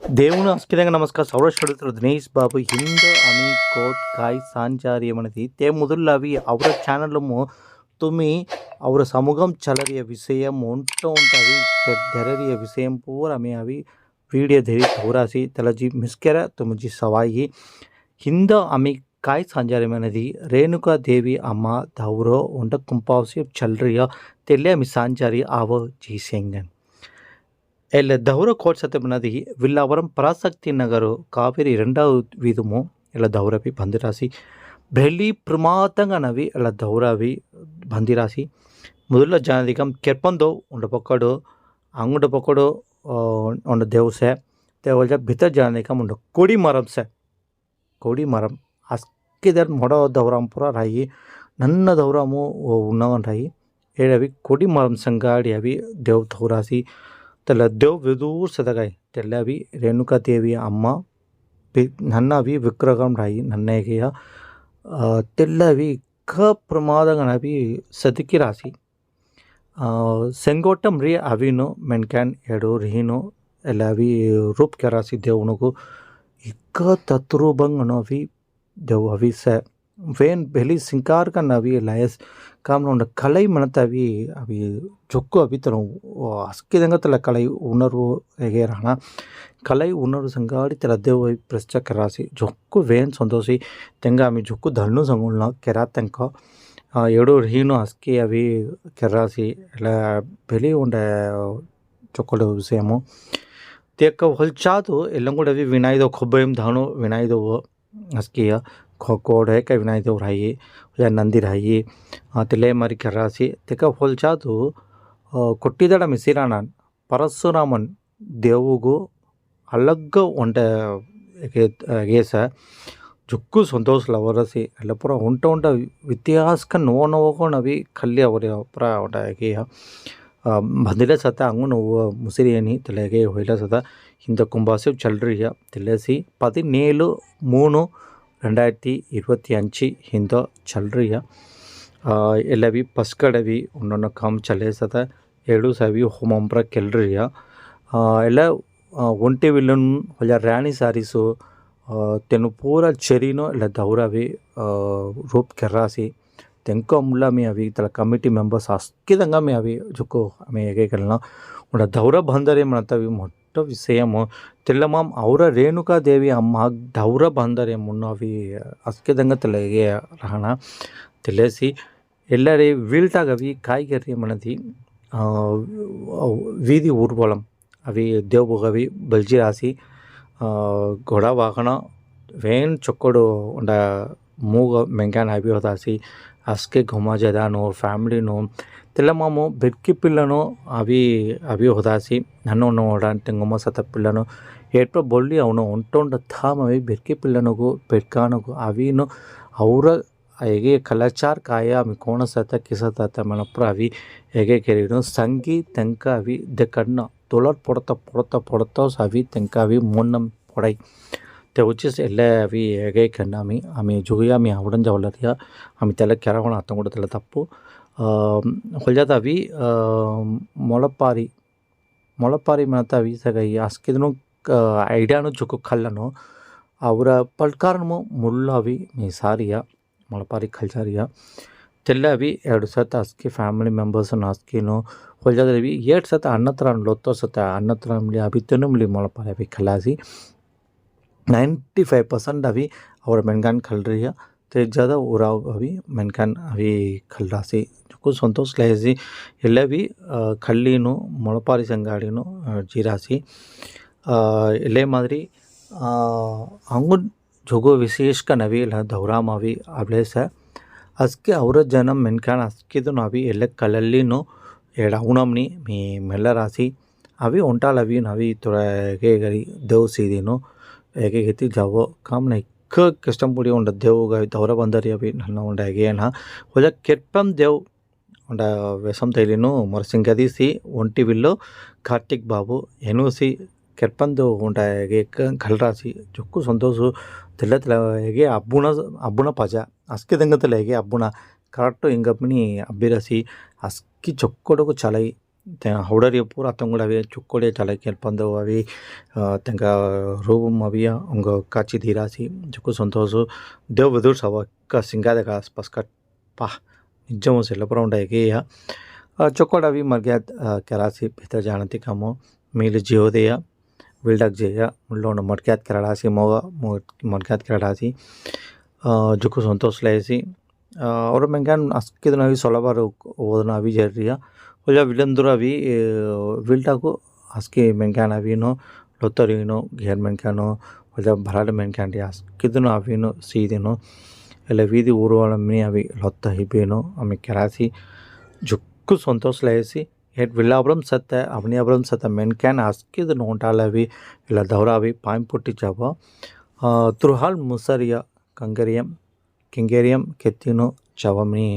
దేవుని అస్కిదంగా నಮಸ್ಕಾರ ಸೌರಾಷ್ಟ್ರ ದಿನೇಶ್ ಬಾಬು ಹಿಂದ आम्ही कोट काय सांचारी म्हणती ते ಮೊದಲಾವಿ ಅವರ ಚಾನಲ್ము तुम्ही ಅವರ ಸಮೂಹಂ ಚಲರಿಯ ವಿಷಯ ಮೊಂಟ ಉಂಟವಿ ತೆರರಿಯ ವಿಷಯ ಪೂರ आम्ही अभी वीडियो धरी थोरासी त्याला जी मिसकेरा तुमची सवाई हिंद आम्ही काय सांजारे म्हणती रेणुका देवी अम्मा धावरो उंट कुंपावसी चलरिय तेले आम्ही सांजारी आव जी सेंगन ಎಲ್ಲ ದೌರ ಕೋಟ್ ಸತೆ ಬನದಿ ವಿಲ್ಲಾವರಂ ಪರಾಸಕ್ತಿ ನಗರ ಕಾವೇರಿ రెండవ వీధము ಎಲ್ಲ ದೌರವಿ ಬಂದಿರಾಸಿ ಬೆಳ್ಳಿ ಪ್ರಮಾದಂಗ ನವಿ ಎಲ್ಲ ದೌರವಿ ಬಂದಿರಾಸಿ ಮೊದಲ ಜಾನದಿಕಂ ಕೆರ್ಪಂದು ಉಂಡ ಪಕ್ಕಡು ಅಂಗುಂಡ ಪಕ್ಕಡು ಉಂಡ ದೇವಸೆ ದೇವಜ ಭಿತರ ಜಾನದಿಕಂ ಉಂಡ ಕೋಡಿ ಮರಂ ಸೆ ಕೋಡಿ ಮರಂ ಅಸ್ಕಿದರ್ ಮೊಡ ದೌರಾಂ ಪುರ ರಾಯಿ ನನ್ನ ದೌರಾಮು ಉನ್ನವನ್ ರಾಯಿ ಹೇಳವಿ ಕೋಡಿ ಮರಂ ಸಂಗಾಡಿ ಅವಿ ದೇವ್ ದೌರಾಸಿ त्याला देव विदूर सदगाय त्याला अभी रेणुका देवी अम्मा ನನ್ನ ಅವಿ ವಿಗ್ರಹಂ ರಾಯಿ ನನ್ನೆಗೆಯ ತೆಲ್ಲ ಅವಿ ಕ ಪ್ರಮಾದಗನ ಅವಿ ಸದಕಿ ರಾಸಿ ಸೆಂಗೋಟಂ ರೀ ಅವಿನು ಮೆನ್ಕ್ಯಾನ್ ಎಡು ರೀನು ಎಲ್ಲ ಅವಿ ರೂಪ್ ಕೆರಾಸಿ ದೇವನಿಗೂ ಇಕ್ಕ ತತ್ರುಬಂಗನು ಅವಿ ದೇವ್ ಅವಿ ಸ ವೇನ್ ಬೆಲಿ ಸಿಂಕಾರ ಕನ್ ಅವಿ ಲಯಸ್ ಕಾಮ್ನ ಕಲೈ ಮಣತವಿ ಅವಿ ಜೊಕ್ಕು ಅವಿ ತರ ಅಸ್ಕಿದಂಗ ತಲ ಕಲೈ ಉಣರ್ವು ಹೇಗೆ ರಹಣ ಕಲೈ ಉಣರ್ವು ಸಂಗಾಡಿ ತಲ ದೇವ ಪ್ರಶ್ನ ಕೆರಾಸಿ ಜೊಕ್ಕು ವೇನ್ ಸಂತೋಷಿ ತೆಂಗ ಆಮಿ ಜೊಕ್ಕು ಧಣ್ಣು ಸಂಗುಳ್ನ ಕೆರಾ ತೆಂಕ ಎಡು ಹೀನು ಅಸ್ಕಿ ಅವಿ ಕೆರಾಸಿ ಎಲ್ಲ ಬೆಲಿ ಉಂಡ ಚೊಕ್ಕಳು ವಿಷಯಮು ತೇಕ ಹೊಲ್ಚಾದು ಎಲ್ಲಂ ಕೂಡ ಅವಿ ವಿನಾಯ್ದವು ಕೊಬ್ಬೆಯಂ ಧಾಣು ವಿನಾಯ್ದವು ಅಸ್ಕಿಯ खोकोड है का विनाय देव राही या नंदी राही तिले मरी करासी तेका होलचादु ಕೊಟ್ಟಿದಡ ಮಿಸಿರಾಣನ್ ಪರಶುರಾಮನ್ ದೇವುಗು ಅಲಗ್ಗ ಒಂಟ ಗೇಸ ಜುಕ್ಕು ಸಂತೋಷ ಲವರಸಿ ಎಲ್ಲ ಪುರ ಉಂಟ ಉಂಟ ಇತಿಹಾಸಕ ನೋನೋಗೋಣವಿ ಕಲ್ಲಿ ಅವರ ಪುರ ಉಂಟ ಗೇಯ ಬಂದಿಲ್ಲ ಸತ ಅಂಗು ನೋವು ಮುಸಿರಿಯನಿ ತಲೆಗೆ ಹೊಯ್ಲ ಸತ ಹಿಂದ ಕುಂಬಾಸಿ ಚಲ್ರಿಯ ತಿಳಿಸಿ 17/3/2025 ಹಿಂದ ಚಲ್ರಿಯ ಎಲ್ಲವಿ ಪಸ್ಕಡವಿ ಒಂದೊಂದು ಕಾಮ್ ಚಲೆ ಸತ 7 ಸವಿ ಹೋಮಂಬ್ರ ಕೆಲ್ರಿಯ ಎಲ್ಲ ಒಂಟಿ ವಿಲ್ಲನ್ ಹೊಲ ರಾಣಿ ಸಾರಿಸು ತೆನು ಪೂರ ಚೆರಿನೋ ಎಲ್ಲ ದೌರವಿ ರೂಪ್ ಕೆರ್ರಾಸಿ ತೆಂಕೋ ಮುಲ್ಲ ಮೇ ಅವಿ ತಲ ಕಮಿಟಿ ಮೆಂಬರ್ಸ್ ಅಸ್ಕಿದಂಗ ಮೇ ಅವಿ ಜುಕ್ಕು ಆಮೆ ಹೇಗೆ ಕಲ್ನ ಉಂಡ ದೌರ ಬಂದರೆ ಮಾಡ್ತವಿ ಮೊಟ್ಟ ವಿಷಯಮು తెల్లమాం ఔర రేణుకాదేవి అమ్మ దౌర బందరే మున్నవి అస్కెదంగా తెలగే రహణ తెలిసి ಎಲ್ಲರೇ ವೀಳ್ಟಾಗವಿ ಕಾಯಿಗರಿ ಮನದಿ వీధి ఊర్వలం అవి దేవగవి బల్జి రాసి గొడ వాహన వేన్ చొక్కడు ఉండ మూగ మెంగాన్ అవి హోదాసి అస్కే ఘుమా జదాను ఫ్యామిలీను తెల్లమాము బెడ్కి పిల్లను అవి హోదాసి నన్ను ನೋಡಂತೆ ಗೊಮ್ಮ ಸತ ಪಿಲ್ಲನು ಏಟ್ಪ ಬೊಳ್ಳಿ ಅವನು ಒಂಟೊಂಡ ಥಾಮವಿ ಬೆರ್ಕಿ ಪಿಲ್ಲನಿಗೂ ಬೆಡ್ಕಾನಗೂ ಅವಿನು ಅವರ ಹೇಗೆ ಕಲಾಚಾರ ಕಾಯ ಅವಿ ಕೋಣ ಸತ ಕಿಸತ ಮನಪ್ರ ಅವಿ ಹೇಗೆ ಕೆರಿನು ಸಂಗಿ ತೆಂಕ ಅವಿ ದೆ ಕಣ್ಣ ತೊಳರ್ ಪೊಡತ ಅವಿ ತೆಂಕ ಅವಿ ಮೊನ್ನಂ ಪೊಡೈ तेवचीस एल्ले अवी हेगे कन्ना आमी जुगया आमी आवडन जावलरिया आमी त्याला केरावण आतंग ಕೂಡ त्याला ತಪ್ಪು ಹೊಲ್ಜಾತ ಅವಿ ಮೊಳಪಾರಿ ಮಾತ ಅವಿ ಸಗೈ ಅಸ್ಕಿದನು ಐಡಿಯಾನು ಜುಕ್ಕು ಕಲ್ಲನು ಅವರ ಪಲ್ಕಾರನು ಮುಳ್ಳು ಅವಿ ಮೀ ಸಾರಿಯ ಮೊಳಪಾರಿ ಖಲ್ಜಾರಿಯ ತೆಲ್ಲ ಅವಿ 2 ಸತ ಅಸ್ಕಿ ಫ್ಯಾಮಿಲಿ ಮೆಂಬರ್ಸನ್ನು ಅಸ್ಕಿನು ಹೊಲ್ಜಾದ ಅವಿ 8 ಸತ ಅನ್ನತ್ರ ಲೊತ್ತೋ ಸತ ಅನ್ನತ್ರ ಅವಿ ತೆನುಮ್ಲಿ ಮೊಳಪಾರಿ ಅವಿ ಖಲಾಸಿ 95% अभी और मेनकान खल रही है तो ज़्यादा उराव अभी मेनकान अभी खल रासी कुछ संतोष लेसी ಎಲ್ಲ भी खल्लीनु ಮೊಳಪಾರಿ ಸಂಗಾಡಿನು जीरासी ಎಲ್ಲೇ ಮಾದರಿ अंगु जोगो विशेष का नवी दौराम अभी अबलेस है अस्के और जन्म मेनकान अस्के तो नवी ಎಲ್ಲ कलल्लीनु एडाउनमनी मी मेल्ल रासी अभी उंटाल अभी नवी थोड़ा के गरी देव सीदीनु ಹೇಗೆ ಗತಿ ಜಾವೋ ಕಾಮ್ನ ಇಕ್ಕ ಕಷ್ಟಂಪುಡಿ ಉಂಡ ದೇವ್ಗ ದೌರ ಬಂದರಿ ಅವಿ ನನ್ನ ಉಂಡ ಹೇಗೇನ ಹೊಲ ಕೆರ್ಪಂ ದೇವ್ ಉಂಡ ವ್ಯಸಂ ತೈಲಿನು ಮೊರಸಿಂಗದಿಸಿ ಒಂಟಿ ವಿಲ್ಲು ಕಾರ್ತಿಕ್ ಬಾಬು ಎನುಸಿ ಕೆರ್ಪಂದು ಉಂಡ ಹೇಗೆ ಕಲ್ರಾಸಿ ಜೊಕ್ಕು ಸಂತೋಷು ತೆಲ್ಲ ತೆಲ ಹೇಗೆ ಅಬ್ಬುಣ ಪಜ ಅಸ್ಕಿ ದಂಗತಲ್ಲ ಹೇಗೆ ಅಬ್ಬುಣ ಕರೆಕ್ಟು ಹಿಂಗಪ್ಪನಿ ಅಬ್ಬಿರಸಿ ಅಸ್ಕಿ ಚೊಕ್ಕೊಡಗು ಚಲೈ howdariya pura atangula avi chukkole chalake elpando avi tenga room avia unga kachi dirasi chukku santosu dev vidur sawa ka singada ka paskat pa నిజము సెల్లపురం ఎగేయ చొక్కోడ అవి మర్గ్యాత్ కెరాసి భీतर జానతి కమో మీలు జియోదయ विल्डक जेया मुल्लोन मटक्यात करडासी मोगा मटक्यात करडासी जुकु संतोष लेसी और मेंगन अस्किदन अभी सोलबार ओदन अभी जरिया होला विलंदुर अभी विल्टाको अस्के मेंगन अभी नो लोतरिनो घेर मेंगनो होला भराड मेंगन अस्किदन अभी नो सीदिनो ಎಲ್ಲ ವೀದಿ ಊರುಗಳ ಮನಿ ಅವಿ ಲೊತ್ತ ಹಿಬೇನೋ ಆಮೆ ಕೆರಾಸಿ ಜುಕ್ಕು ಸಂತೋಷ ಲೇಸಿ हेट विलाब्रम सत्य अवनियाब्रम सत्य मेनकैन आस्किद नोटालवी इला दौरावी पाइंपुट्टी चाबा तुरहाल मुसरिया कंगरियम किंगेरियम केत्तिनो चावमनी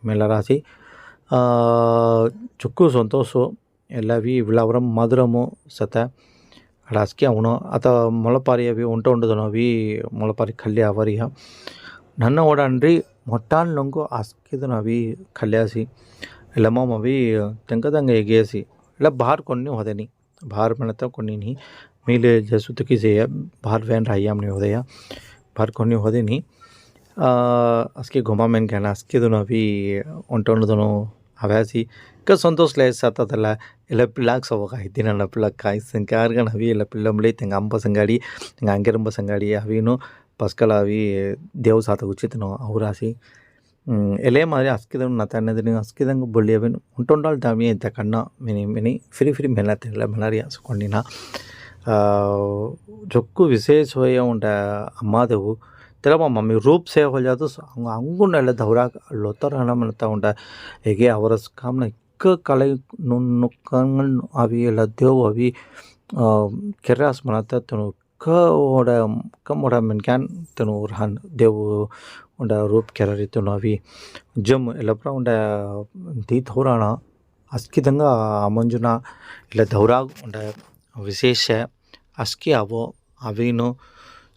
मेलरासी चुक्कु संतोषो ಎಲ್ಲವಿ ವಿಲಾಬ್ರಂ ಮಧುರಮು ಸತ್ಯ ಅಡಾಸ್ಕಿ ಅವನು ಅತ ಮೊಳಪಾರಿ ಅವಿ ಉಂಟುಂಡದನವಿ ಮೊಳಪಾರಿ ಖಲ್ಯ ಅವರಿಯ ನನ್ನ ಓಡಾನ್ರಿ ಮೊಟ್ಟಾಲ್ ನಂಗು ಆಸ್ಕಿದನವಿ ಖಲ್ಯಾಸಿ लमम अभी तंकदंग एगेसी ఇలా बाहर కొన్ని होदेनी बाहर मनता కొన్ని नहीं मीले जसु तकी से बाहर वैन राइयाम नहीं होदया बाहर కొన్ని होदेनी अस्के घुमा मेन कहना अस्के दोनों अभी उन्टों दोनों हवासी का संतोष ले साता तला इला पिलाक सब का दिन ना पिलाक का संकार का अभी इला पिलम ले तंगाम पसंगाड़ी तंगांगरम पसंगाड़ी अभी नो पस्कला अभी देव साता उचित नो औरासी ಎಲೆ ಮಾರಿ ಅಸ್ಕಿದನು ನತನ್ನದಿನ ಅಸ್ಕಿದಂಗ ಬೊಳ್ಳಿಯವೆನು ಉಂಟೊಂಡಾಲ್ ದಾಮಿ ಅಂತ ಕಣ್ಣ ಮಿನಿ ಮಿನಿ ಫಿರಿ ಫಿರಿ ಮೆಲತೆಲ್ಲ ಮೆಲರಿಯ ಸುಕೊಂಡಿನ ಜೊಕ್ಕು ವಿಶೇಷ ಹೋಯ ಉಂಟ ಅಮ್ಮಾದವು तेरा मम्मी रूप से हो जातो अंगुन ಎಲ್ಲ ದೌರಾಗ ಲೋತರ ಹಣ ಮನತ ಉಂಟ ಹೇಗೆ ಅವರ ಕಾಮನ ಇಕ್ಕ ಕಲೆ ನುಕ್ಕಂಗಲ್ ಅವಿ ಎಲ್ಲ ದೇವ್ ಅವಿ ಕೆರಾಸ್ ಮನತ ತನು ಕ ಓಡ ಕಮ್ ಓಡ ಮೆನ್ಕ್ಯಾನ್ ತನು ರಹನ್ ದೇವ್ उंडा रूप केरारी तो नावी जम एलप्रा उंडा दी थोराना अस्किदंगा आमंजुना इला दौराग उंडा विशेष अस्की आवो अवीनो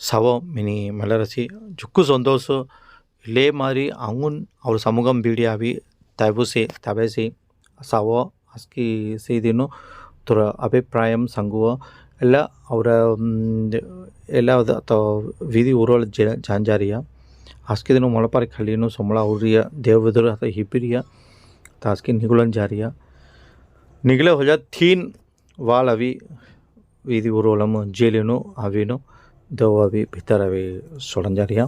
सवो मिनी मलरसी जुक्कु संतोषो इले मारी अंगुन और समुगम बीड़ी अभी तैबुसे तबेसी सवो अस्की सीदिनो तुर अभिप्रायम संगुव ಎಲ್ಲ ಅವರ ಎಲ್ಲ ವಿಧಿ ಊರೊಳ ಜಾಂಜಾರಿಯ आस्किदनु मोलपारी खलीनु सोमला उरिया देवविदुर हता हिपिरिया तास्की निगुलन जारिया निगले हो जा थीन वाल अभी वीधि उरोलम जेलिनु अवीनु दव अभी भीतर अभी सोडन जारिया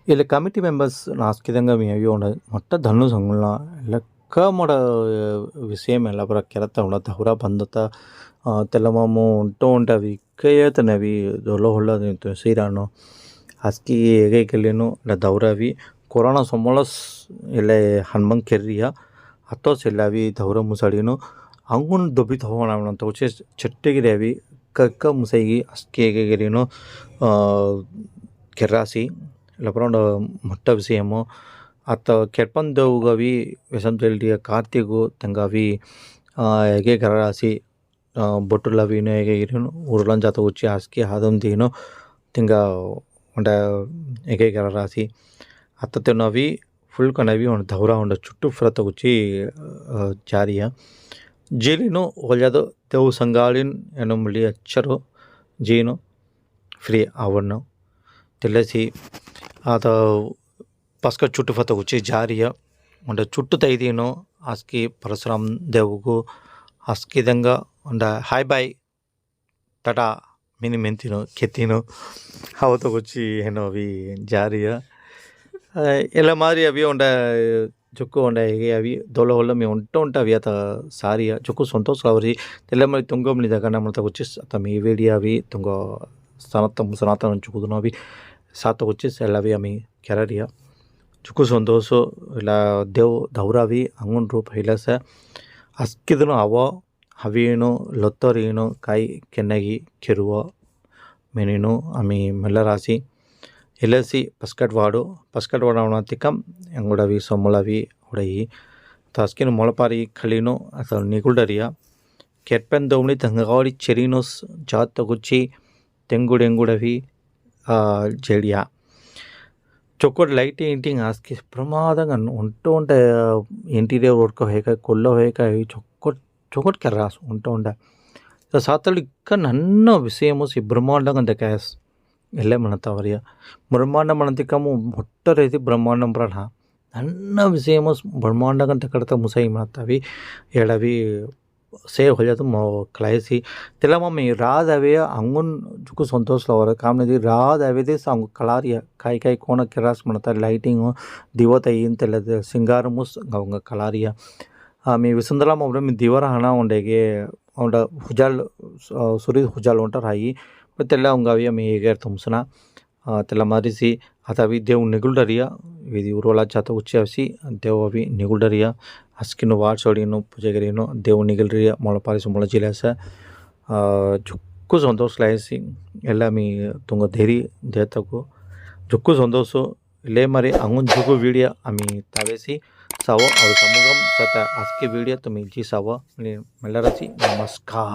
ಇಲ್ಲಿ ಕಮಿಟಿ ಮೆಂಬರ್ಸ್ ಆಸ್ಕಿದಂಗ ಮೇವಿ ಉಂಡ ಮೊಟ್ಟ ಧನ್ನು ಸಂಗುಳ ಲೆಕ್ಕ ಮಾಡ ವಿಷಯ ಎಲ್ಲ ಬರ ಕೆರತ ಉಂಡ ದೌರ ಬಂದತ ತೆಲಮಮು ಉಂಟು ಉಂಟವಿ ಕೈತನವಿ ದೊಲ್ಲ ಹೊಳ್ಳದಂತು ಸೀರಾನು ಅಸ್ಕಿ ಹೇಗೆ ಕೆಲ್ಲಿನು ಇಲ್ಲ ದೌರವಿ ಕೊರೋನಾ ಸೊಮ್ಮಳಸ್ ಇಲ್ಲ ಹನ್ಮಂಗ್ ಕೆರ್ರಿಯ ಹತ್ತೋಸ್ ಎಲ್ಲವಿ ದೌರ ಮುಸಳಿನು ಅಂಗುನ್ ದೊಬ್ಬಿ ತಗೋಣ ಅಂತ ಉಚ್ಚೆ ಚಟ್ಟಿಗಿರಿ ಅವಿ ಕಕ್ಕ ಮುಸೈಗಿ ಅಸ್ಕಿ ಹೇಗೆ ಗೆರಿನು ಕೆರ್ರಾಸಿ ಲಪರೊಂಡ ಮೊಟ್ಟ ವಿಷಯಮು ಅತ್ತ ಕೆರ್ಪಂದವುಗವಿ ವಿಸಂತಲ್ಡಿಯ ಕಾರ್ತಿಗು ತಂಗವಿ ಹೇಗೆ ಕೆರ್ರಾಸಿ ಬೊಟ್ಟುಲವಿನು ಹೇಗೆ ಇರಿನು ಉರುಳನ್ ಜಾತ ಉಚ್ಚಿ ಹಾಸ್ಕಿ ಹಾದಂ ದೀನು ತಿಂಗ ಉಂಡ ಹೇಗೆ ಕೆರ್ರಾಸಿ ಅತ್ತ ನವಿ ಫುಲ್ ಕನವಿ ಉಂಡ ದೌರ ಉಂಡ ಚುಟ್ಟು ಫ್ರತ ಉಚ್ಚಿ ಜಾರಿಯ ಜೀಲಿನು ಹೊಲ್ಯದು ದೇವು ಸಂಗಾಳಿನ್ ಏನು ಮುಳಿ ಅಚ್ಚರು ಜೀನು ಫ್ರೀ ಅವನು ತಿಳಿಸಿ ಆತ ಪಸ್ಕ ಚುಟ್ಟು ಫತ ಉಚ್ಚಿ ಜಾರಿಯ ಉಂಡ ಚುಟ್ಟು ತೈದೀನು ಆಸ್ಕಿ ಪರಶುರಾಮ್ ದೇವುಗು ಆಸ್ಕಿದಂಗ ಉಂಡ ಹಾಯ್ ಬಾಯ್ ಟಾಟಾ ಮಿನಿ ಮೆಂತಿನು ಕೆತ್ತಿನು ಅವತ್ತು ಉಚ್ಚಿ ಏನೋ ಅವಿ ಜಾರಿಯ ಎಲ್ಲ ಮಾರಿ ಅವಿ ಉಂಡ ಚುಕ್ಕು ಉಂಡ ಹೇಗೆ ಅವಿ ದೊಲ ಹೊಲ್ಲ ಮೇ ಉಂಟ ಅವಿ ಆತ ಸಾರಿಯ ಚುಕ್ಕು ಸಂತೋಷ ಅವರಿ ಎಲ್ಲ ಮರಿ ತುಂಗಮ್ನಿದ ಗಂಡ ಮಾಡ್ತಾ ಉಚ್ಚಿ ಆತ ಮೇ ವೇಡಿ ಅವಿ ತುಂಗ ಸನಾತನ ಚುಕ್ಕುದು ಅವಿ ಸಾತ ಉಚ್ಚಿ ಎಲ್ಲ ಅವಿ ಅಮಿ ಕೆರರಿಯ ಚುಕ್ಕು ಸಂತೋಷ ಇಲ್ಲ ದೇವ್ ದೌರಾವಿ ಅಂಗುನ್ ರೂಪ ಹಿಲಸ ಅಸ್ಕಿದನು ಅವ ಹವೀನು ಲೊತ್ತರೀನು ಕಾಯಿ ಕೆನ್ನಗಿ ಕೆರುವ ಮೆನಿನು ಅಮಿ ಮೆಲ್ಲರಾಸಿ ಎಲಸಿ ಪಸ್ಕಟ್ವಾಡು ಅವನತಿಕಂ ಎಂಗುಡವಿ ಸೊಮ್ಮಳವಿ ಹೊಡಯಿ ತಾಸ್ಕಿನ ಮೊಳಪಾರಿ ಖಲೀನು ಅಥವಾ ನಿಗುಲ್ಡರಿಯ ಕೆಟ್ಪೆನ್ ದೌಮಳಿ ತಂಗಗಾವಡಿ ಚೆರಿನೋಸ್ ಜಾತ್ ತಗುಚ್ಚಿ ತೆಂಗುಡೆಂಗುಡವಿ ಜೇಡಿಯ चौकोट लाइटिंग आज की प्रमादंगा ఉంటే ఇంటీరియర్ వర్క్ హేక కొల్ల హేక చొక్కట్ కెర్రాస్ ఉంటే ಸಾತಲ್ಲಿ ಇಕ್ಕ ನನ್ನ ವಿಷಯಮು ಬ್ರಹ್ಮಾಂಡಂ ಅಂತ ಕ್ಯಾಸ್ ಎಲ್ಲೇ ಮನತವರಿಯ ಬ್ರಹ್ಮಾಂಡ ಮನತಿಕಮು ಮೊಟ್ಟ ರೀತಿ ಬ್ರಹ್ಮಾಂಡಂ ಪ್ರಣ ನನ್ನ ವಿಷಯಮು ಬ್ರಹ್ಮಾಂಡಂ ಅಂತ ಕಡತ ಮುಸೈ ಮಾಡ್ತಾವಿ ಹೇಳವಿ ಸೇವ್ ಹೊಲಿಯೋದು ಕ್ಲಾಯಿಸಿ ತೆಲ ಮಮ್ಮಿ ರಾದವೆ ಅಂಗುನ್ ಜುಕು ಸಂತೋಷಲವರ ಕಾಮನದಿ ರಾದವೆದೇ ಸಾಂಗು ಕಲಾರಿಯ ಕಾಯಿ ಕಾಯಿ ಕೋಣ ಕೆರಾಸ್ ಮಾಡ್ತಾರೆ ಲೈಟಿಂಗು ದಿವತ ಏನು ತೆಲ್ಲದ ಸಿಂಗಾರಮು ಅವಂಗ ಕಲಾರಿಯ మీ విసందలం అప్పుడు మీ దివర హనా ఉండేಗೆ ಅವಡ ಹುಜಾಲ್ ಸುರಿದ ಹುಜಾಲ್ ಹೊಂಟಾರ ಹಾಯಿ ಮತ್ತೆಲ್ಲ ಅವಂಗವಿಯ మీ ಏಗೇರ್ ತುಂಬ್ಸನ తెల్ల మరిసి అతవి దేవుని నిగుల్డరియా ఇది ఊరోలా జాత ఉచ్చేసి దేవు అవి నిగుల్డరియా ಹಸ್ಕಿನು ವಾಡ್ಸೋಡಿನು ಪೂಜೆಗರಿನು ದೇವು ನಿಗಲ್ರಿಯ ಮೊಳ ಪಾಲಿಸು ಮೊಳ ಜಿಲಾಸ ಜುಕ್ಕು ಸಂತೋಷ ಲಾಯಿಸಿ ಎಲ್ಲ ಮೀ ತುಂಗ ಧೈರ್ಯ ದೇತಕು ಜುಕ್ಕು ಸಂತೋಷ ले मरे अंगुन जुगु वीडियो आम्ही तावेसी सावो और समुगम सता आज की वीडियो तुम्ही जी सावो मेलराची नमस्कार।